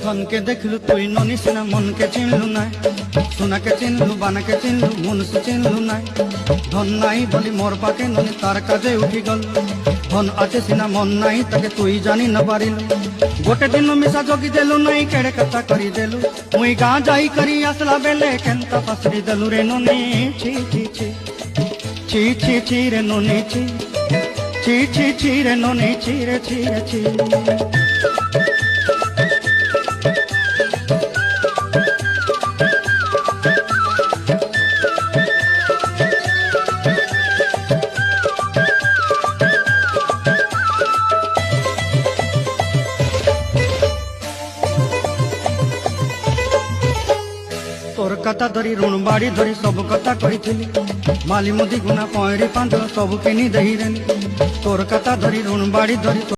धन के देखलु तुई ननी सिना मन के चिन्हलु नाय सोना के चिन्हलु बाना के चिन्हलु मन से चिन्हलु नाय धन नाई बोली मोर पाके ननी तार काजे उठी गल धन आचे सिना मन नाई ताके तुई जानी न पारिलु गोटे दिन मिसा जोगी देलु नाई केड़े कथा करी देलु मुई गाँ जाई करी आसला बेले केंता पसरी देलु रे ननी छी छी छी छी छी छी रे ननी छी छी छी छी रे ननी छी रे छी रे छी तोर कथा धरी ऋण बाड़ी धरी सब कथा कही माली मुदी गुना पयरी पांच सब किनी दही तोर कथा धरी ऋण बाड़ी धरी